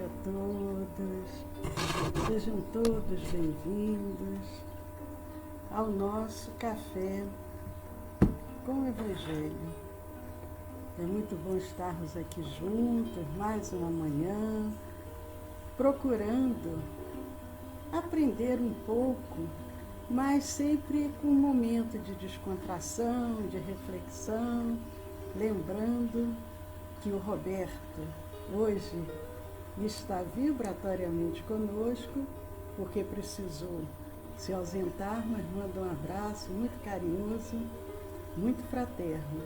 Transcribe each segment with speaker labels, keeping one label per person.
Speaker 1: a todos, sejam todos bem-vindos ao nosso café com o Evangelho. É muito bom estarmos aqui juntos, mais uma manhã, procurando aprender um pouco, mas sempre com um momento de descontração, de reflexão, lembrando que o Roberto hoje está vibratoriamente conosco, porque precisou se ausentar, mas manda um abraço muito carinhoso, muito fraterno.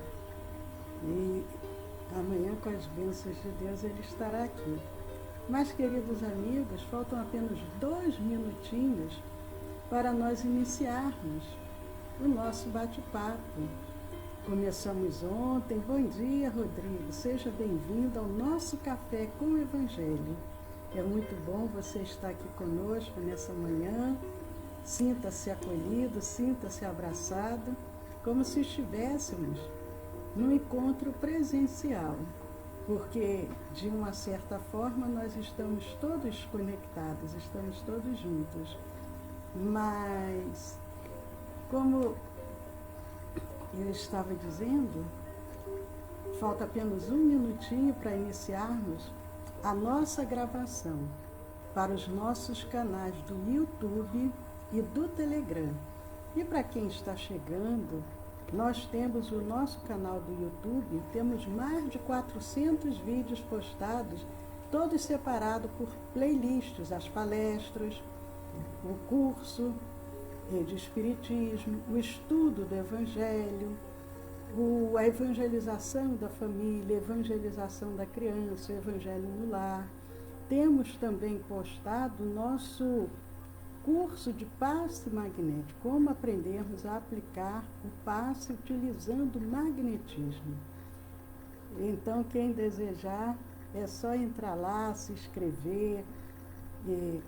Speaker 1: E amanhã, com as bênçãos de Deus, ele estará aqui. Mas, queridos amigos, faltam apenas 2 minutinhos para nós iniciarmos o nosso bate-papo. Começamos ontem. Bom dia, Rodrigo. Seja bem-vindo ao nosso Café com o Evangelho. É muito bom você estar aqui conosco nessa manhã. Sinta-se acolhido, sinta-se abraçado, como se estivéssemos num encontro presencial, porque, de uma certa forma, nós estamos todos conectados, estamos todos juntos. Mas, como eu estava dizendo, falta apenas 1 minutinho para iniciarmos a nossa gravação para os nossos canais do YouTube e do Telegram. E para quem está chegando, nós temos o nosso canal do YouTube, temos mais de 400 vídeos postados, todos separados por playlists, as palestras, o curso de Espiritismo, o estudo do Evangelho, a evangelização da família, a evangelização da criança, o Evangelho no lar. Temos também postado o nosso curso de passe magnético, como aprendermos a aplicar o passe utilizando o magnetismo. Então, quem desejar, é só entrar lá, se inscrever,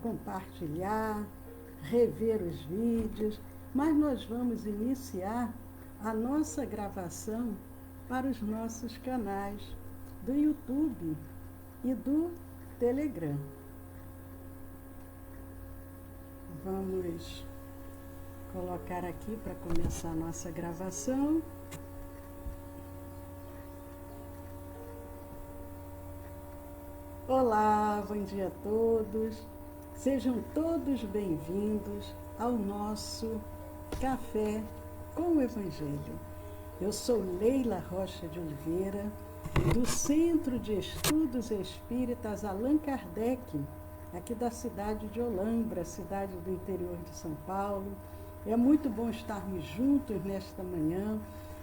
Speaker 1: compartilhar, rever os vídeos, mas nós vamos iniciar a nossa gravação para os nossos canais do YouTube e do Telegram. Vamos colocar aqui para começar a nossa gravação. Olá, bom dia a todos. Sejam todos bem-vindos ao nosso Café com o Evangelho. Eu sou Leila Rocha de Oliveira, do Centro de Estudos Espíritas Allan Kardec, aqui da cidade de Olambra, cidade do interior de São Paulo. É muito bom estarmos juntos nesta manhã.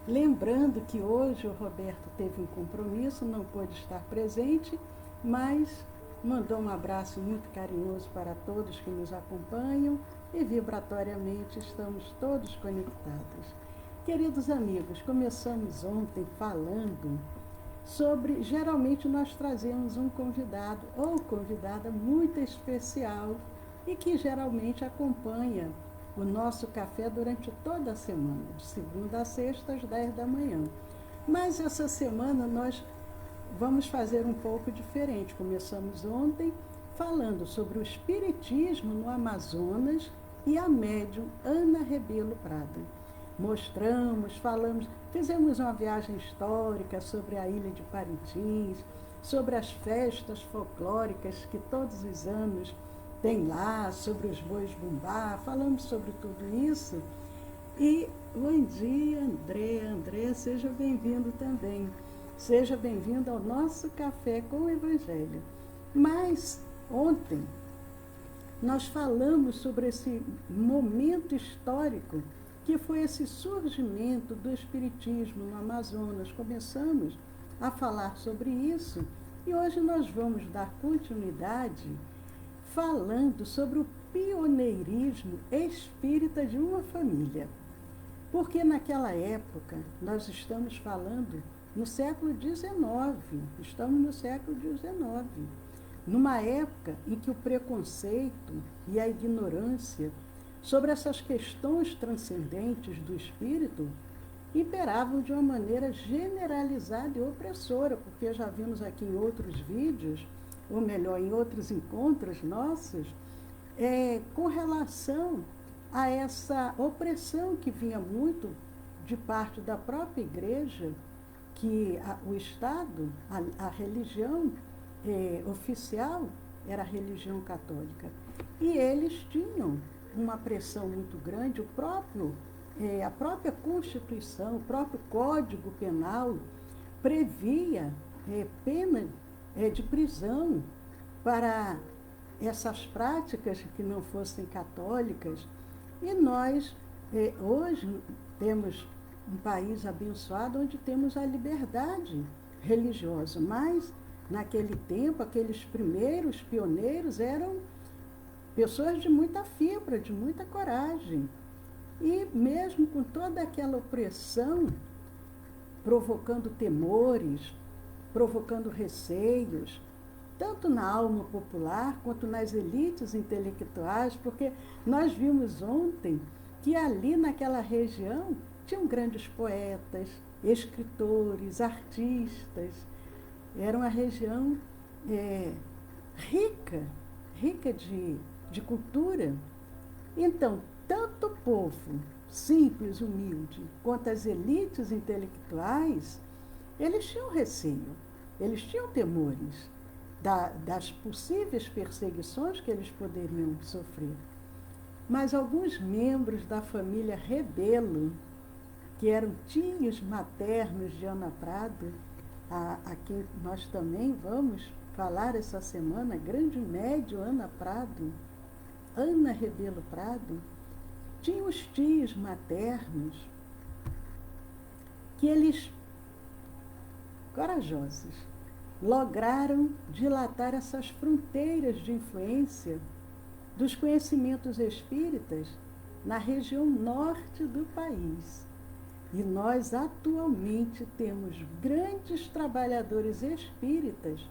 Speaker 1: Lembrando que hoje o Roberto teve um compromisso, não pôde estar presente, mas mandou um abraço muito carinhoso para todos que nos acompanham e vibratoriamente estamos todos conectados. Queridos amigos, começamos ontem falando sobre, geralmente nós trazemos um convidado ou convidada muito especial e que geralmente acompanha o nosso café durante toda a semana, de segunda a sexta às 10 da manhã. Mas essa semana nós vamos fazer um pouco diferente. Começamos ontem falando sobre o Espiritismo no Amazonas e a médium Ana Rebelo Prada. Mostramos, falamos, fizemos uma viagem histórica sobre a ilha de Parintins, sobre as festas folclóricas que todos os anos tem lá, sobre os bois bumbá, falamos sobre tudo isso. E bom dia, André, seja bem-vindo também. Seja bem-vindo ao nosso Café com o Evangelho. Mas ontem nós falamos sobre esse momento histórico que foi esse surgimento do Espiritismo no Amazonas. Começamos a falar sobre isso e hoje nós vamos dar continuidade falando sobre o pioneirismo espírita de uma família. Porque naquela época, nós estamos falando no século XIX, estamos no século XIX, numa época em que o preconceito e a ignorância sobre essas questões transcendentes do espírito imperavam de uma maneira generalizada e opressora, porque já vimos aqui em outros vídeos ou melhor, em outros encontros nossos, com relação a essa opressão que vinha muito de parte da própria igreja, que o Estado, a religião oficial era a religião católica. E eles tinham uma pressão muito grande, a própria Constituição, o próprio Código Penal previa pena de prisão para essas práticas que não fossem católicas. E nós, hoje, temos um país abençoado onde temos a liberdade religiosa, mas naquele tempo, aqueles primeiros pioneiros eram pessoas de muita fibra, de muita coragem. E mesmo com toda aquela opressão, provocando temores, provocando receios, tanto na alma popular quanto nas elites intelectuais, porque nós vimos ontem que ali naquela região tinham grandes poetas, escritores, artistas. Era uma região rica de cultura. Então, tanto o povo simples, humilde, quanto as elites intelectuais, eles tinham receio, eles tinham temores das possíveis perseguições que eles poderiam sofrer. Mas alguns membros da família Rebelo, que eram tios maternos de Ana Prado, a quem nós também vamos falar essa semana, grande médium Ana Prado, Ana Rebelo Prado, tinha os tios maternos que eles, corajosos, lograram dilatar essas fronteiras de influência dos conhecimentos espíritas na região norte do país. E nós atualmente temos grandes trabalhadores espíritas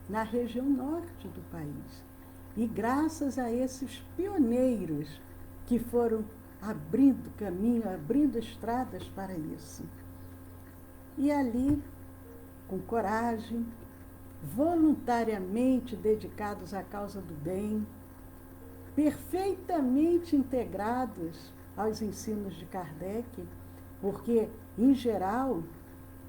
Speaker 1: na região norte do país. E graças a esses pioneiros que foram abrindo caminho, abrindo estradas para isso. E ali, com coragem, voluntariamente dedicados à causa do bem, perfeitamente integrados aos ensinos de Kardec, porque, em geral,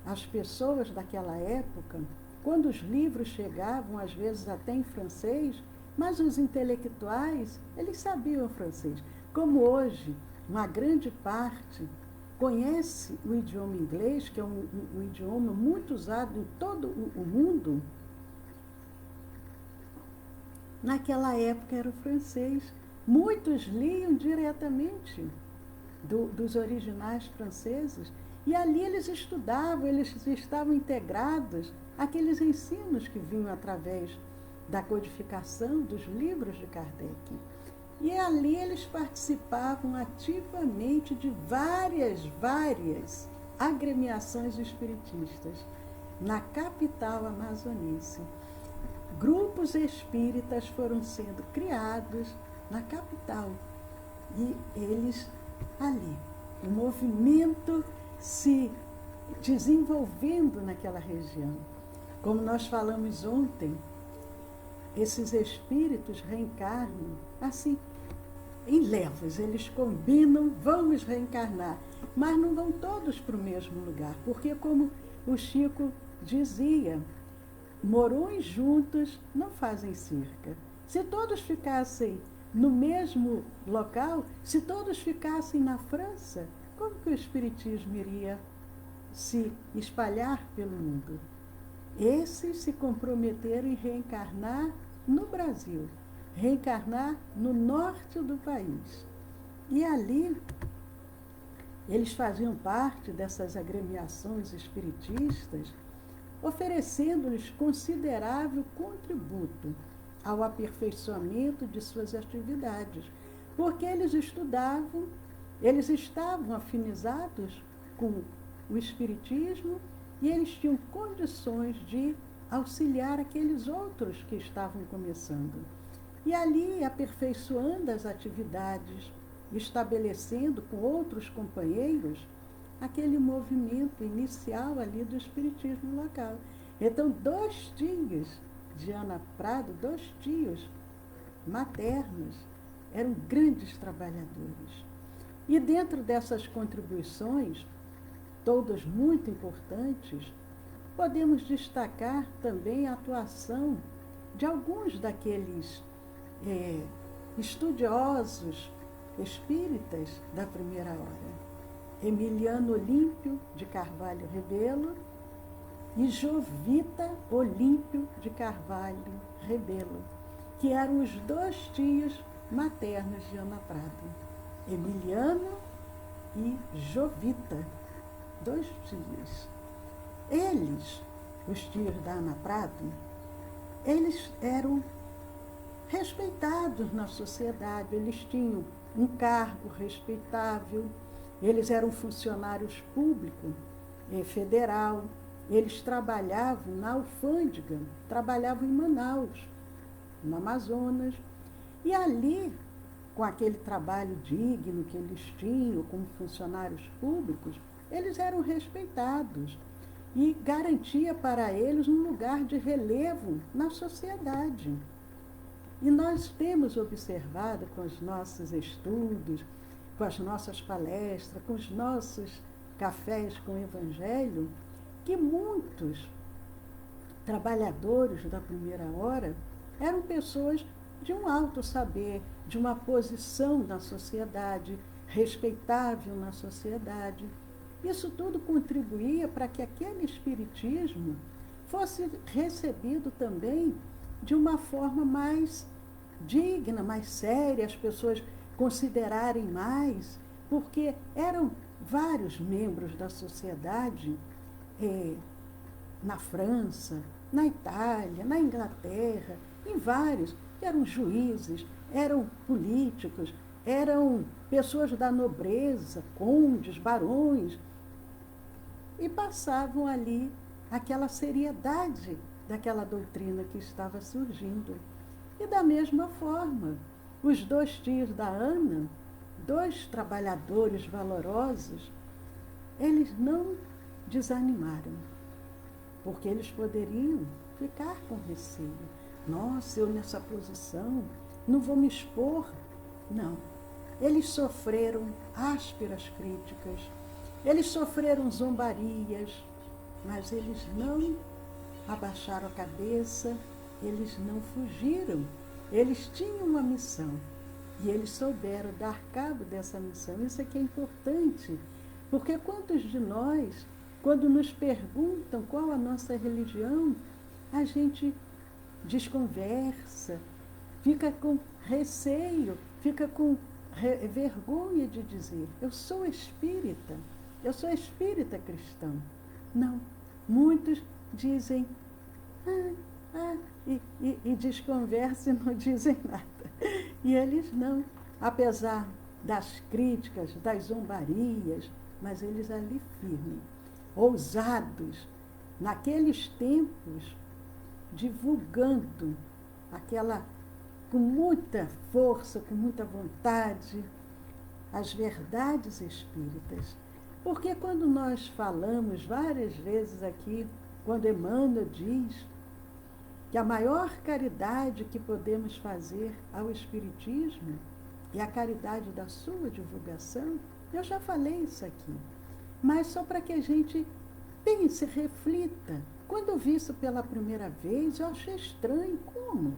Speaker 1: as pessoas daquela época, quando os livros chegavam, às vezes até em francês, mas os intelectuais, eles sabiam francês. Como hoje, uma grande parte conhece o idioma inglês, que é um idioma muito usado em todo o mundo, naquela época era o francês. Muitos liam diretamente dos originais franceses, e ali eles estudavam, eles estavam integrados àqueles ensinos que vinham através da codificação dos livros de Kardec. E ali eles participavam ativamente de várias agremiações espiritistas na capital amazonense. Grupos espíritas foram sendo criados na capital e eles ali, o movimento se desenvolvendo naquela região. Como nós falamos ontem, esses espíritos reencarnam assim, em levas, eles combinam, vamos reencarnar, mas não vão todos para o mesmo lugar, porque como o Chico dizia, morões juntos não fazem cerca. Se todos ficassem no mesmo local, se todos ficassem na França, como que o Espiritismo iria se espalhar pelo mundo? Esses se comprometeram em reencarnar no Brasil, reencarnar no norte do país. E ali, eles faziam parte dessas agremiações espiritistas, oferecendo-lhes considerável contributo ao aperfeiçoamento de suas atividades, porque eles estudavam, eles estavam afinizados com o espiritismo e eles tinham condições de auxiliar aqueles outros que estavam começando. E ali, aperfeiçoando as atividades, estabelecendo com outros companheiros aquele movimento inicial ali do espiritismo local. Então, 2 tios de Ana Prado, 2 tios maternos, eram grandes trabalhadores. E dentro dessas contribuições, todas muito importantes, podemos destacar também a atuação de alguns daqueles estudiosos espíritas da primeira hora. Emiliano Olímpio de Carvalho Rebelo e Jovita Olímpio de Carvalho Rebelo, que eram os 2 tios maternos de Ana Prado. Emiliano e Jovita, 2 tios. Eles, os tios da Ana Prado, eles eram respeitados na sociedade, eles tinham um cargo respeitável, eles eram funcionários públicos, federal, eles trabalhavam na alfândega, trabalhavam em Manaus, no Amazonas, e ali, com aquele trabalho digno que eles tinham como funcionários públicos, eles eram respeitados e garantia para eles um lugar de relevo na sociedade. E nós temos observado com os nossos estudos, com as nossas palestras, com os nossos cafés com o Evangelho, que muitos trabalhadores da primeira hora eram pessoas de um alto saber, de uma posição na sociedade, respeitável na sociedade. Isso tudo contribuía para que aquele espiritismo fosse recebido também de uma forma mais digna, mais séria, as pessoas considerarem mais, porque eram vários membros da sociedade, na França, na Itália, na Inglaterra, em vários, que eram juízes, eram políticos, eram pessoas da nobreza, condes, barões, e passavam ali aquela seriedade daquela doutrina que estava surgindo. E da mesma forma, os 2 tios da Ana, 2 trabalhadores valorosos, eles não desanimaram, porque eles poderiam ficar com receio. Nossa, eu nessa posição, não vou me expor. Não. Eles sofreram ásperas críticas, eles sofreram zombarias, mas eles não abaixaram a cabeça, eles não fugiram. Eles tinham uma missão e eles souberam dar cabo dessa missão. Isso é que é importante, porque quantos de nós, quando nos perguntam qual a nossa religião, a gente desconversa, fica com receio, fica com vergonha de dizer, eu sou espírita cristão. Não, muitos dizem, e desconversam e não dizem nada. E eles não, apesar das críticas, das zombarias, mas eles ali firmes, ousados, naqueles tempos, divulgando com muita força, com muita vontade, as verdades espíritas. Porque quando nós falamos várias vezes aqui, quando Emmanuel diz que a maior caridade que podemos fazer ao Espiritismo é a caridade da sua divulgação, eu já falei isso aqui, mas só para que a gente pense, reflita. Quando eu vi isso pela primeira vez, eu achei estranho. Como?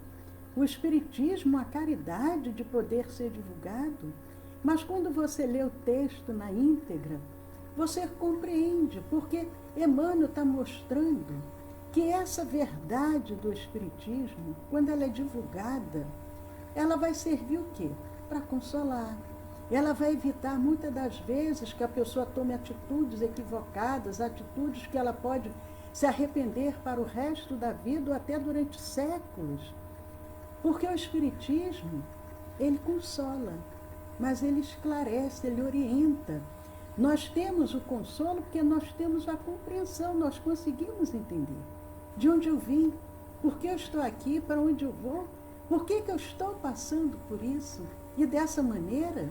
Speaker 1: O Espiritismo, a caridade de poder ser divulgado? Mas quando você lê o texto na íntegra, você compreende, porque Emmanuel está mostrando que essa verdade do Espiritismo, quando ela é divulgada, ela vai servir o quê? Para consolar. Ela vai evitar muitas das vezes que a pessoa tome atitudes equivocadas, atitudes que ela pode se arrepender para o resto da vida ou até durante séculos. Porque o Espiritismo, ele consola, mas ele esclarece, ele orienta. Nós temos o consolo porque nós temos a compreensão, nós conseguimos entender de onde eu vim, por que eu estou aqui, para onde eu vou, por que eu estou passando por isso. E dessa maneira,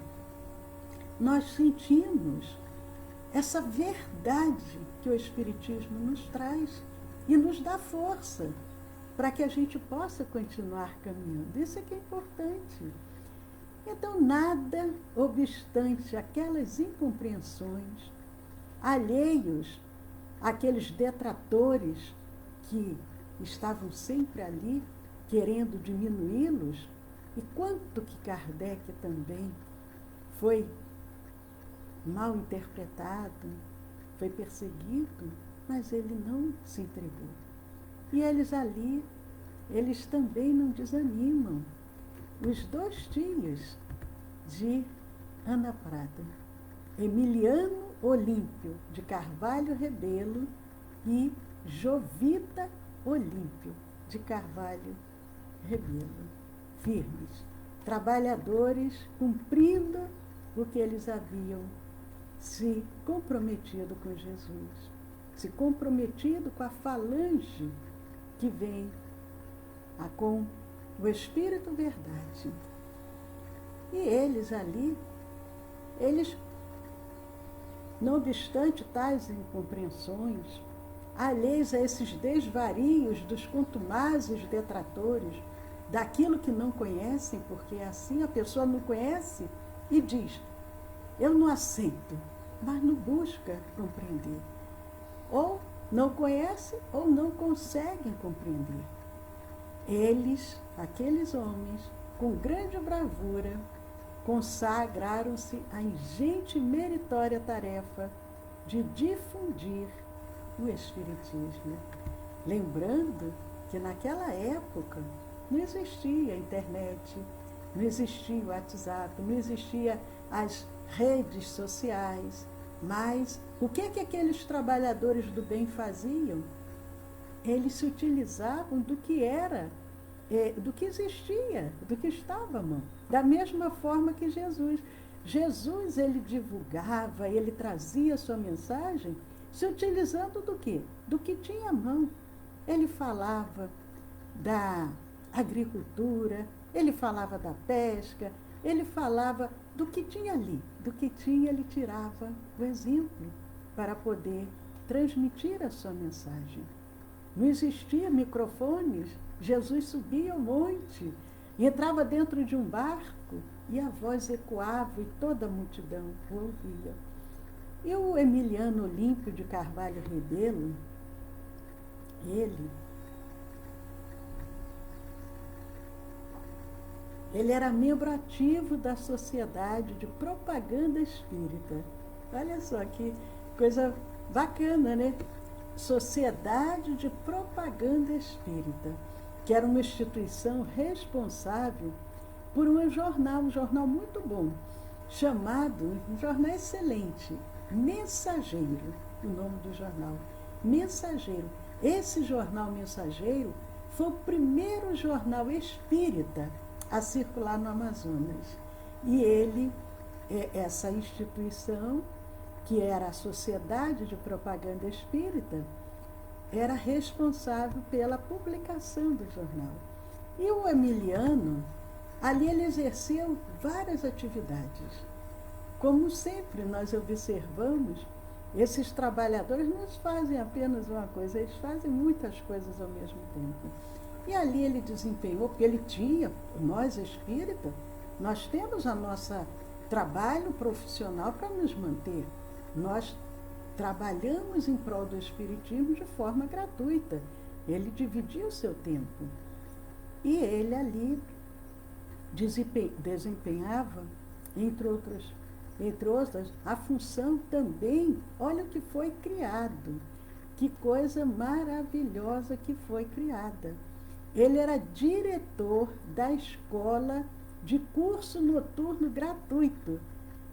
Speaker 1: nós sentimos essa verdade que o Espiritismo nos traz e nos dá força. para que a gente possa continuar caminhando. Isso é que é importante. Então, nada obstante aquelas incompreensões, alheios àqueles detratores que estavam sempre ali, querendo diminuí-los, e quanto que Kardec também foi mal interpretado, foi perseguido, mas ele não se entregou. E eles ali, eles também não desanimam. Os 2 tios de Ana Prata, Emiliano Olímpio de Carvalho Rebelo e Jovita Olímpio de Carvalho Rebelo, firmes, trabalhadores, cumprindo o que eles haviam se comprometido com Jesus, se comprometido com a falange que vem com o Espírito Verdade. E eles ali, eles, não obstante tais incompreensões, alheios a esses desvarios dos contumazes detratores, daquilo que não conhecem, porque assim a pessoa não conhece e diz, eu não aceito, mas não busca compreender. Ou não conhece ou não conseguem compreender. Eles, aqueles homens, com grande bravura, consagraram-se à ingente e meritória tarefa de difundir o Espiritismo. Lembrando que naquela época não existia internet, não existia o WhatsApp, não existia as redes sociais, mas o que aqueles trabalhadores do bem faziam? Eles se utilizavam do que era, do que existia, do que estava à mão. Da mesma forma que Jesus. Jesus, ele divulgava, ele trazia a sua mensagem se utilizando do quê? Do que tinha à mão. Ele falava da agricultura, ele falava da pesca, ele falava do que tinha ali, do que tinha, ele tirava o exemplo para poder transmitir a sua mensagem. Não existia microfones, Jesus subia ao monte, entrava dentro de um barco e a voz ecoava e toda a multidão o ouvia. E o Emiliano Olímpio de Carvalho Rebelo, ele era membro ativo da Sociedade de Propaganda Espírita. Olha só que coisa bacana, né? Sociedade de Propaganda Espírita, que era uma instituição responsável por um jornal muito bom, chamado, um jornal excelente, Mensageiro, o nome do jornal, Mensageiro. Esse jornal Mensageiro foi o primeiro jornal espírita a circular no Amazonas. E ele, essa instituição, que era a Sociedade de Propaganda Espírita, era responsável pela publicação do jornal. E o Emiliano, ali ele exerceu várias atividades. Como sempre nós observamos, esses trabalhadores não fazem apenas uma coisa, eles fazem muitas coisas ao mesmo tempo. E ali ele desempenhou, porque ele tinha, nós espíritas, nós temos a nossa trabalho profissional para nos manter. Nós trabalhamos em prol do espiritismo de forma gratuita. Ele dividia o seu tempo. E ele ali desempenhava, entre outras, a função também, olha o que foi criado. Que coisa maravilhosa que foi criada. Ele era diretor da escola de curso noturno gratuito.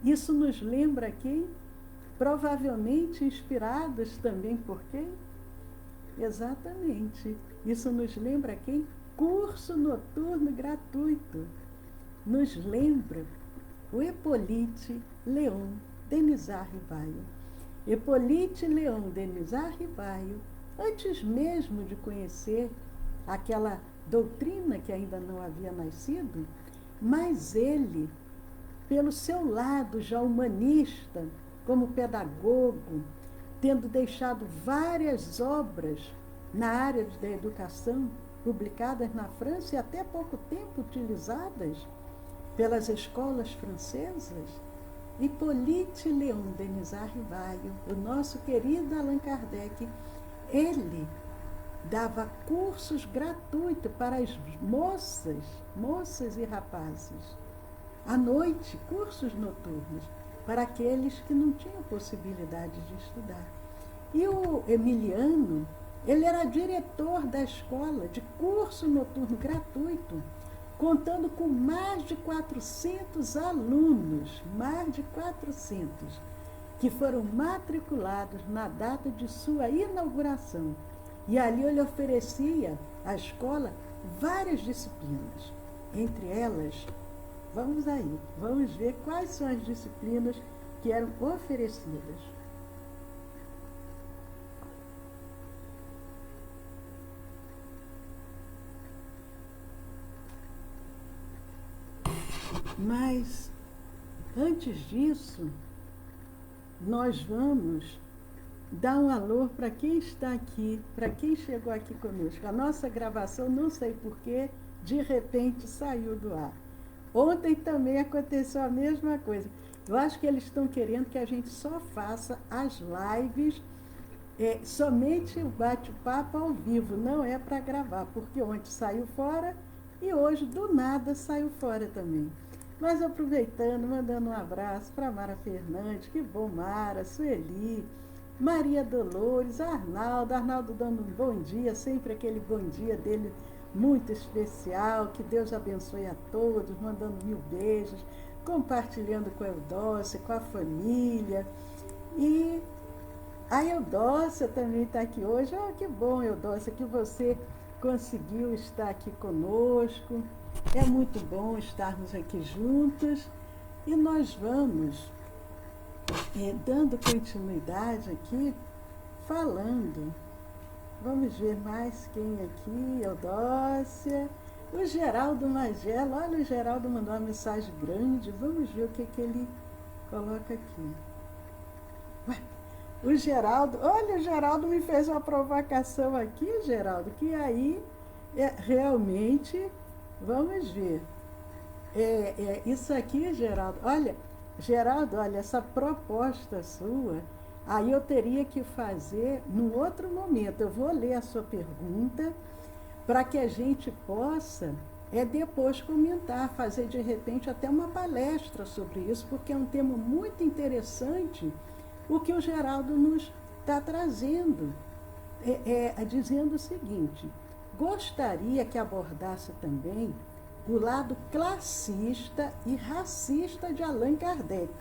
Speaker 1: Isso nos lembra quem? Provavelmente inspirados também por quem? Exatamente. Isso nos lembra quem? Curso noturno gratuito. Nos lembra o Hippolyte Leon Denisard Rivaio. Hippolyte Leon Denisard Rivaio, antes mesmo de conhecer aquela doutrina que ainda não havia nascido, mas ele, pelo seu lado já humanista, como pedagogo, tendo deixado várias obras na área da educação, publicadas na França e até pouco tempo utilizadas pelas escolas francesas. Hippolyte Léon Denis Rivaio, o nosso querido Allan Kardec, ele dava cursos gratuitos para as moças e rapazes, à noite, cursos noturnos, para aqueles que não tinham possibilidade de estudar. E o Emiliano, ele era diretor da escola de curso noturno gratuito, contando com mais de 400 alunos, mais de 400, que foram matriculados na data de sua inauguração. E ali ele oferecia à escola várias disciplinas. Entre elas, vamos ver quais são as disciplinas que eram oferecidas. Mas, antes disso, nós vamos dar um alô para quem está aqui, para quem chegou aqui conosco. A nossa gravação, não sei porquê, de repente saiu do ar. Ontem também aconteceu a mesma coisa. Eu acho que eles estão querendo que a gente só faça as lives, somente o bate-papo ao vivo, não é para gravar, porque ontem saiu fora e hoje, do nada, saiu fora também. Mas aproveitando, mandando um abraço para Mara Fernandes, que bom, Mara, Sueli, Maria Dolores, Arnaldo dando um bom dia, sempre aquele bom dia dele muito especial, que Deus abençoe a todos, mandando 1000 beijos, compartilhando com a Eudócia, com a família. E a Eudócia também está aqui hoje. Oh, que bom, Eudócia, que você conseguiu estar aqui conosco. É muito bom estarmos aqui juntos. E nós vamos dando continuidade aqui, falando. Vamos ver mais quem aqui, Eudócia. O Geraldo Magelo, olha, o Geraldo mandou uma mensagem grande. Vamos ver o que ele coloca aqui. Ué, o Geraldo, olha, o Geraldo me fez uma provocação aqui, Geraldo, que aí realmente, vamos ver. Isso aqui, Geraldo, olha, essa proposta sua, aí eu teria que fazer num outro momento. Eu vou ler a sua pergunta para que a gente possa depois comentar, fazer de repente até uma palestra sobre isso, porque é um tema muito interessante o que o Geraldo nos está trazendo, dizendo o seguinte: gostaria que abordasse também o lado classista e racista de Allan Kardec.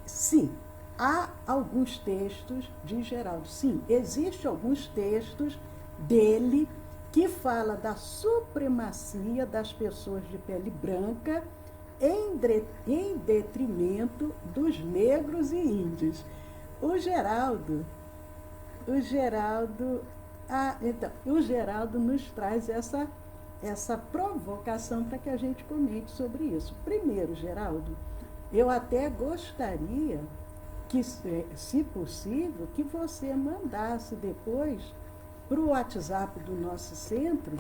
Speaker 1: Sim, há alguns textos de Geraldo, sim, existem alguns textos dele que fala da supremacia das pessoas de pele branca em detrimento dos negros e índios. O Geraldo nos traz essa provocação para que a gente comente sobre isso. Primeiro, Geraldo, eu até gostaria que, se possível, que você mandasse depois para o WhatsApp do nosso centro,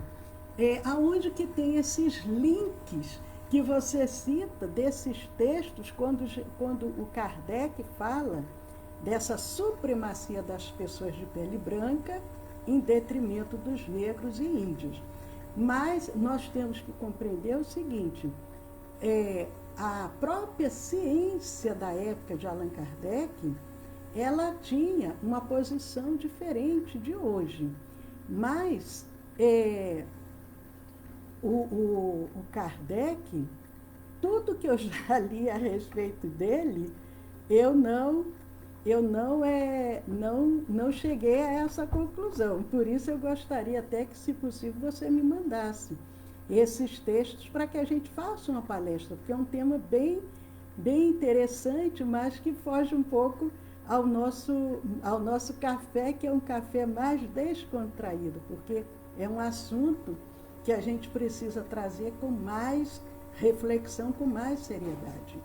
Speaker 1: aonde que tem esses links que você cita desses textos, quando o Kardec fala dessa supremacia das pessoas de pele branca em detrimento dos negros e índios. Mas nós temos que compreender o seguinte: a própria ciência da época de Allan Kardec, ela tinha uma posição diferente de hoje. Mas o Kardec, tudo que eu já li a respeito dele, eu não cheguei a essa conclusão. Por isso eu gostaria até que, se possível, você me mandasse esses textos para que a gente faça uma palestra, porque é um tema bem interessante, mas que foge um pouco ao nosso café, que é um café mais descontraído, porque é um assunto que a gente precisa trazer com mais reflexão, com mais seriedade.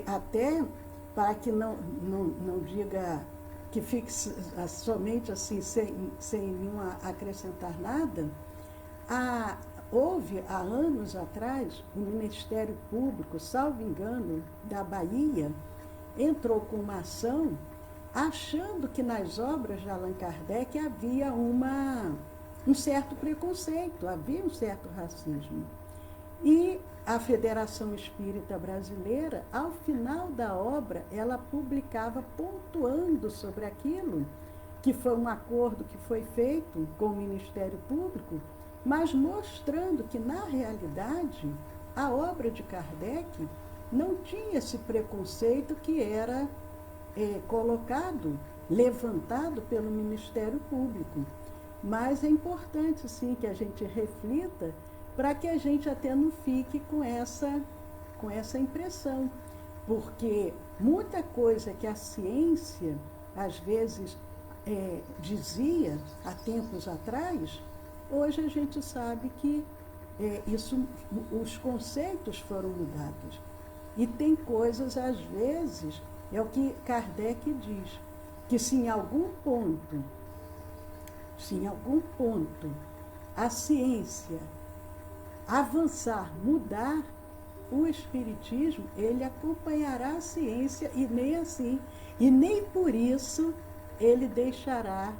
Speaker 1: Até para que não diga que fique somente assim, sem nenhum acrescentar nada, a, houve, há anos atrás, o Ministério Público, salvo engano, da Bahia, entrou com uma ação achando que nas obras de Allan Kardec havia um certo preconceito, havia um certo racismo. E a Federação Espírita Brasileira, ao final da obra, ela publicava pontuando sobre aquilo, que foi um acordo que foi feito com o Ministério Público, mas mostrando que, na realidade, a obra de Kardec não tinha esse preconceito que era colocado, levantado pelo Ministério Público. Mas é importante, sim, que a gente reflita para que a gente até não fique com essa impressão. Porque muita coisa que a ciência, às vezes, dizia há tempos atrás, hoje a gente sabe que os conceitos foram mudados. E tem coisas, às vezes, é o que Kardec diz, que se em algum ponto a ciência avançar, mudar, o Espiritismo, ele acompanhará a ciência e nem por isso ele deixará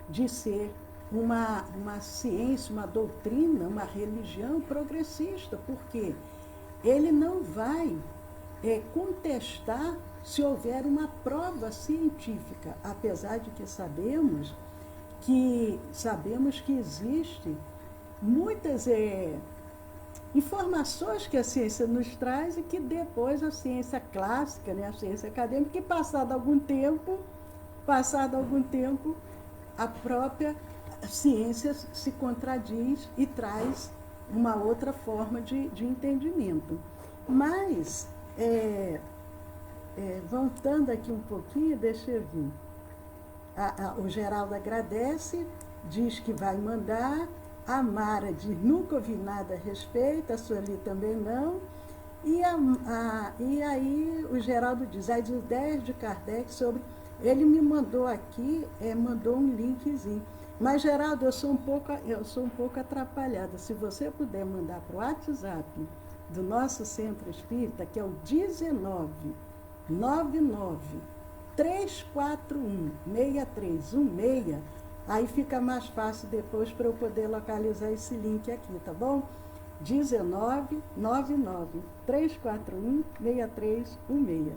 Speaker 1: de ser uma ciência, uma doutrina, uma religião progressista, porque ele não vai contestar se houver uma prova científica, apesar de que sabemos que existem muitas informações que a ciência nos traz e que depois a ciência clássica, né, a ciência acadêmica, que passado algum tempo, a própria ciência se contradiz e traz uma outra forma de entendimento. Mas, voltando aqui um pouquinho, deixa eu ver. O Geraldo agradece, diz que vai mandar. A Mara diz, nunca ouvi nada a respeito, a Sueli também não. E aí o Geraldo diz, as ideias de Kardec sobre... Ele me mandou aqui, mandou um linkzinho. Mas, Geraldo, eu sou um pouco atrapalhada. Se você puder mandar para o WhatsApp do nosso Centro Espírita, que é o 1999-341-6316, aí fica mais fácil depois para eu poder localizar esse link aqui, tá bom? 1999-341-6316.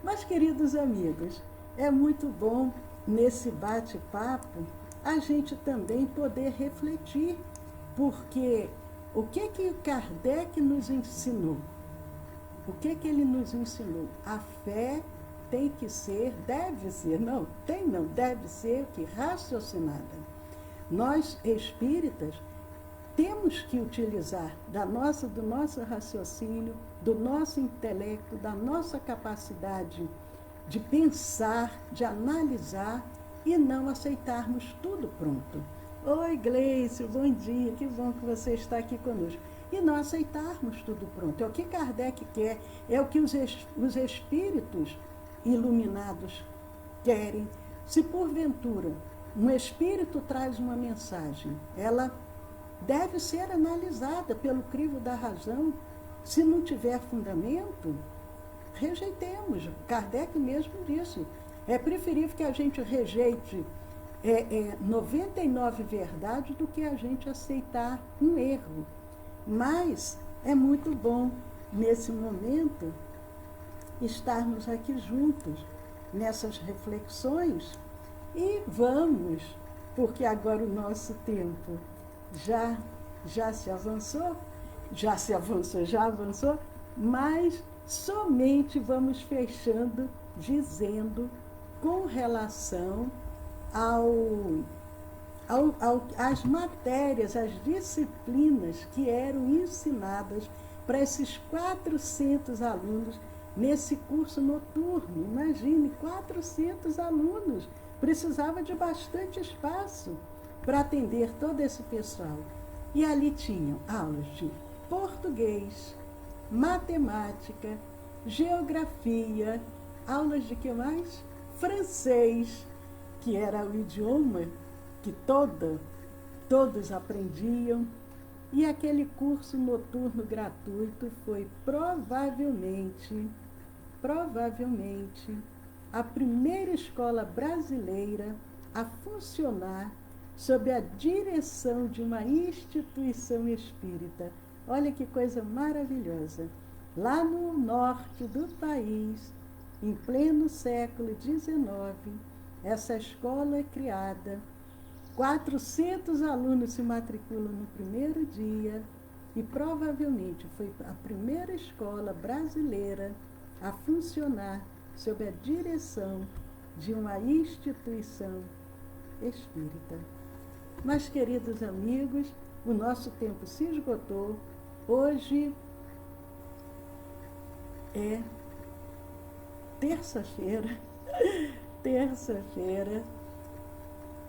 Speaker 1: Mas, queridos amigos, é muito bom nesse bate-papo a gente também poder refletir, porque o que Kardec nos ensinou? O que ele nos ensinou? A fé tem que ser, deve ser, deve ser o que? Raciocinada. Nós, espíritas, temos que utilizar do nosso raciocínio, do nosso intelecto, da nossa capacidade de pensar, de analisar e não aceitarmos tudo pronto. Oi, Gleice, bom dia, que bom que você está aqui conosco. E não aceitarmos tudo pronto. É o que Kardec quer, é o que os espíritos iluminados querem. Se porventura um espírito traz uma mensagem, ela deve ser analisada pelo crivo da razão. Se não tiver fundamento, rejeitemos. Kardec mesmo disse, é preferível que a gente rejeite 99 verdades do que a gente aceitar um erro. Mas é muito bom, nesse momento, estarmos aqui juntos, nessas reflexões, e vamos, porque agora o nosso tempo já avançou, mas somente vamos fechando dizendo com relação às matérias, às disciplinas que eram ensinadas para esses 400 alunos nesse curso noturno. Imagine, 400 alunos, precisava de bastante espaço para atender todo esse pessoal. E ali tinham aulas de português, matemática, geografia, aulas de que mais? Francês, que era o idioma que todos aprendiam, E aquele curso noturno gratuito foi provavelmente, a primeira escola brasileira a funcionar sob a direção de uma instituição espírita. Olha que coisa maravilhosa! Lá no norte do país, em pleno século XIX, essa escola é criada, 400 alunos se matriculam no primeiro dia e provavelmente foi a primeira escola brasileira a funcionar sob a direção de uma instituição espírita. Mas, queridos amigos, o nosso tempo se esgotou. Hoje é terça-feira,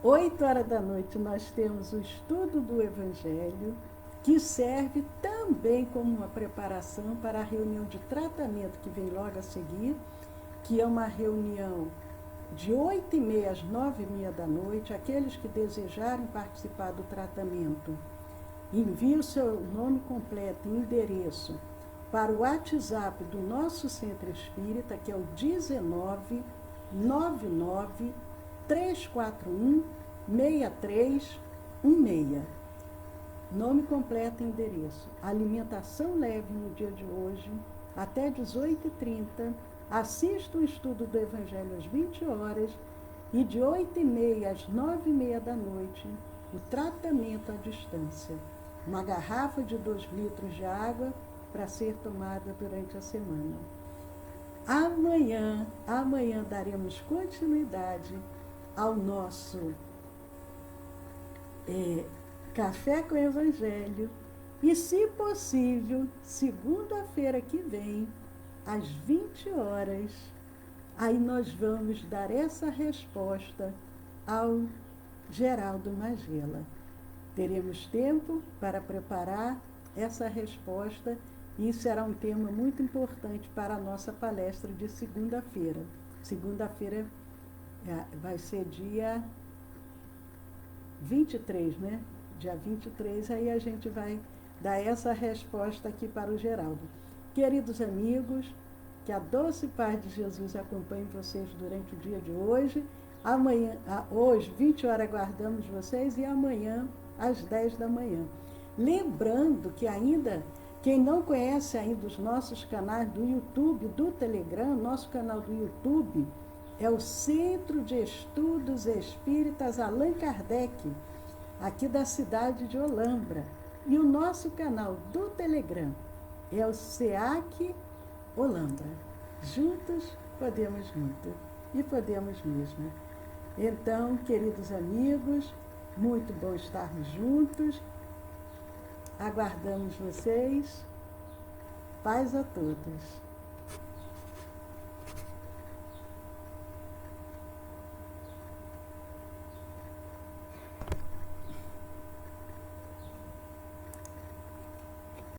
Speaker 1: 8 horas da noite, nós temos o estudo do Evangelho, que serve também como uma preparação para a reunião de tratamento que vem logo a seguir, que é uma reunião de 8h30 às 9h30 da noite. Aqueles que desejarem participar do tratamento, envie o seu nome completo e endereço para o WhatsApp do nosso Centro Espírita, que é o 19 99 341 6316. Nome completo e endereço. Alimentação leve no dia de hoje, até 18h30. Assista o estudo do Evangelho às 20 horas e de 8h30 às 9h30 da noite, o tratamento à distância. Uma garrafa de 2 litros de água para ser tomada durante a semana. Amanhã daremos continuidade ao nosso Café com o Evangelho e, se possível, segunda-feira que vem, às 20 horas, aí nós vamos dar essa resposta ao Geraldo Magela. Teremos tempo para preparar essa resposta e será um tema muito importante para a nossa palestra de segunda-feira. Segunda-feira vai ser dia 23, né? Dia 23, aí a gente vai dar essa resposta aqui para o Geraldo. Queridos amigos, que a doce paz de Jesus acompanhe vocês durante o dia de hoje. Hoje, 20 horas, aguardamos vocês e amanhã, às 10 da manhã. Lembrando que ainda, quem não conhece ainda os nossos canais do YouTube, do Telegram, nosso canal do YouTube é o Centro de Estudos Espíritas Allan Kardec, aqui da cidade de Olambra. E o nosso canal do Telegram é o SEAC Olambra. Juntos podemos muito, e podemos mesmo. Então, queridos amigos, muito bom estarmos juntos. Aguardamos vocês. Paz a todos.